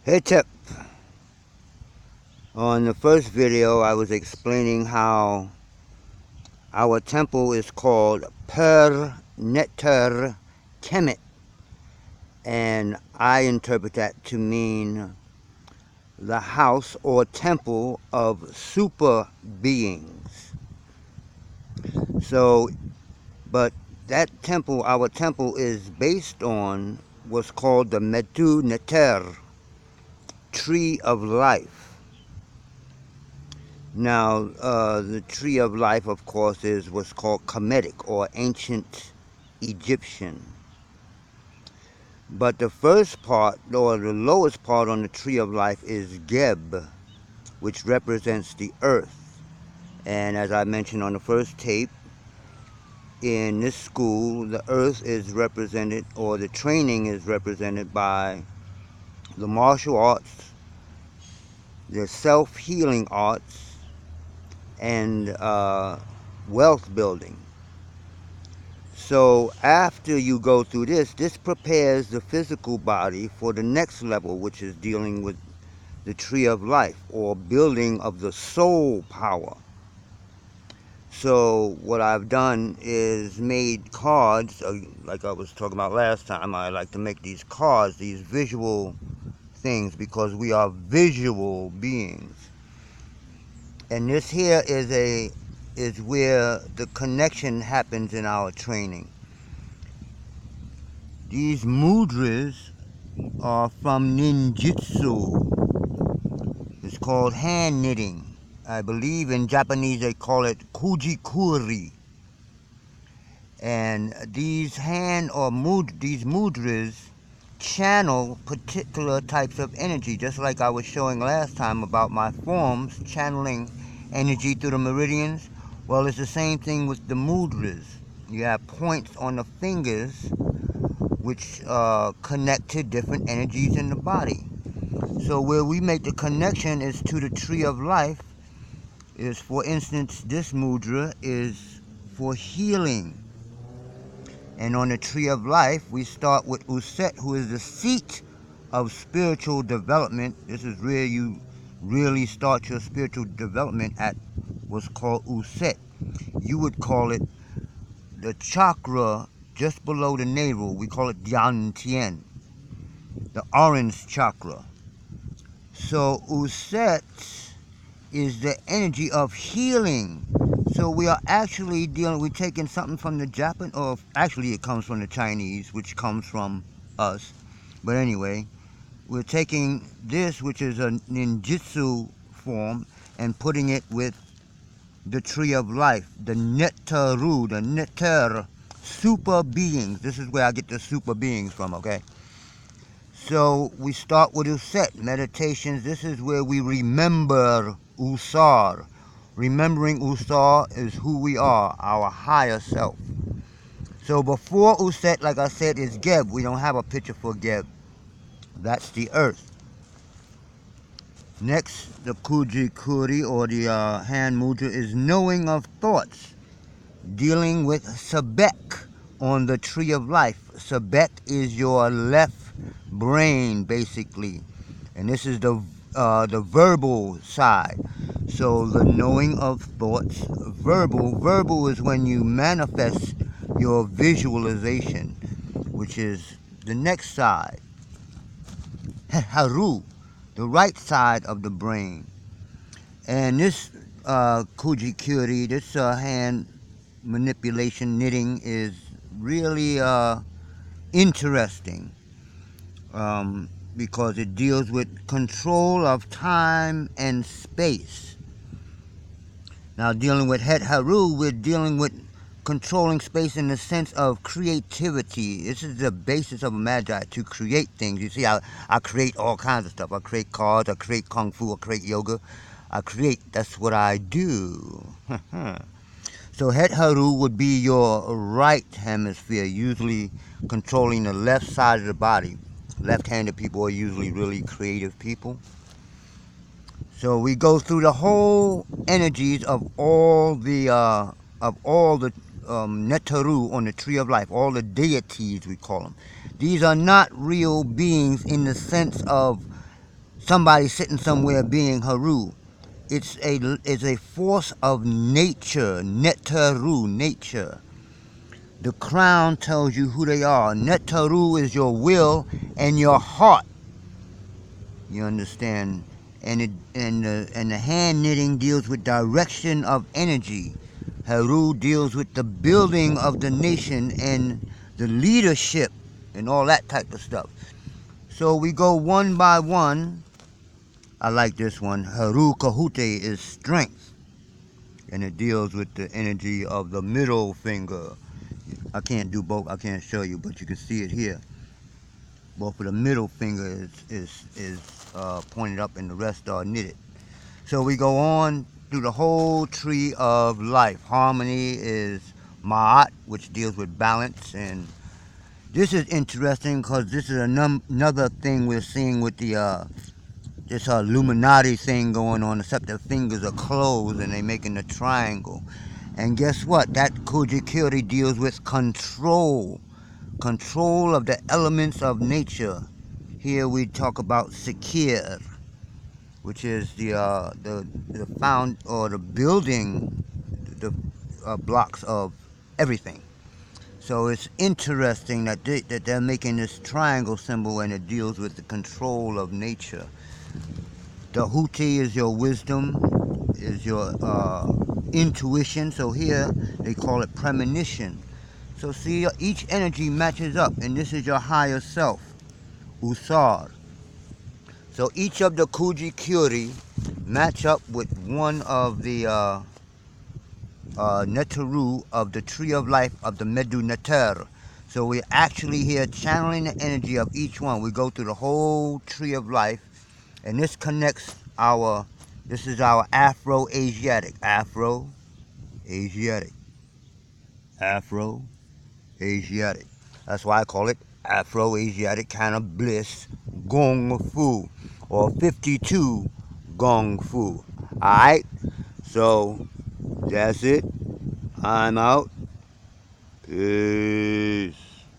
Hey tip, on the first video I was explaining how our temple is called Per Neter Kemet, and I interpret that to mean the house or temple of super beings. So, but that temple, our temple, is based on what's called the Metu Neter, tree of life. Now, the tree of life, of course, is what's called Kemetic or ancient Egyptian. But the first part, or the lowest part on the tree of life, is Geb, which represents the earth. And as I mentioned on the first tape, in this school, the earth is represented, or the training is represented by the martial arts, the self-healing arts, and wealth building. So after you go through this prepares the physical body for the next level, which is dealing with the tree of life or building of the soul power. So what I've done is made cards, like I was talking about last time. I like to make these cards, these visual things, because we are visual beings. And this here is where the connection happens in our training. These mudras are from ninjutsu. It's called hand knitting. I believe in Japanese they call it Kuji-Kiri. And these these mudras channel particular types of energy, just like I was showing last time about my forms channeling energy through the meridians. Well, it's the same thing with the mudras. You have points on the fingers which connect to different energies in the body. So where we make the connection is to the tree of life. Is, for instance, this mudra is for healing. And on the tree of life, we start with Uset, who is the seat of spiritual development. This is where you really start your spiritual development at what's called Uset. You would call it the chakra just below the navel. We call it Dian Tien, the orange chakra. So Uset is the energy of healing. So we are actually we're taking something from the Japan, or actually it comes from the Chinese, which comes from us. But anyway, we're taking this, which is a ninjutsu form, and putting it with the tree of life, the Netaru, the Neter, super beings. This is where I get the super beings from, okay? So we start with Uset, meditations. This is where we remember Usar. Remembering Usar is who we are, our higher self. So before Uset, like I said, is Geb. We don't have a picture for Geb. That's the earth. Next, the Kuji-Kiri, or the hand mudra, is knowing of thoughts, dealing with Sebek on the tree of life. Sebek is your left brain, basically, and this is the verbal side. So the knowing of thoughts, verbal is when you manifest your visualization, which is the next side. Haru, the right side of the brain. And this Kuji-Kiri, this hand manipulation knitting, is really interesting because it deals with control of time and space. Now, dealing with Het Haru, we're dealing with controlling space in the sense of creativity. This is the basis of a magi, to create things. You see, I create all kinds of stuff. I create cards, I create kung fu, I create yoga. I create, that's what I do. So Het Haru would be your right hemisphere, usually controlling the left side of the body. Left-handed people are usually really creative people. So we go through the whole energies of all the Netaru on the tree of life, all the deities we call them. These are not real beings in the sense of somebody sitting somewhere being Haru. It's a force of nature, Netaru, nature. The crown tells you who they are. Netaru is your will and your heart. You understand? And the hand knitting deals with direction of energy. Haru deals with the building of the nation and the leadership and all that type of stuff. So we go one by one. I like this one. Haru Kahute is strength. And it deals with the energy of the middle finger. I can't do both. I can't show you, but you can see it here. Both of the middle finger is pointed up and the rest are knitted. So we go on through the whole tree of life. Harmony is Ma'at, which deals with balance. And this is interesting because this is another thing we're seeing with the this Illuminati thing going on, except their fingers are closed and they're making a triangle. And guess what? That Kuji-Kiri deals with control. Control of the elements of nature. Here we talk about Sekir, which is the found or the building, the blocks of everything. So it's interesting that they're making this triangle symbol and it deals with the control of nature. The Huti is your wisdom, is your intuition. So here they call it premonition. So see, each energy matches up, and this is your higher self, Usar. So each of the Kuji-Kiri match up with one of the Netaru of the tree of life of the Medu Neter. So we're actually here channeling the energy of each one. We go through the whole tree of life, and this connects this is our Afro-Asiatic. Afro-Asiatic. Afro-Asiatic. That's why I call it Afro-Asiatic kind of bliss Gong Fu, or 52 Gong Fu. Alright? So, that's it. I'm out. Peace.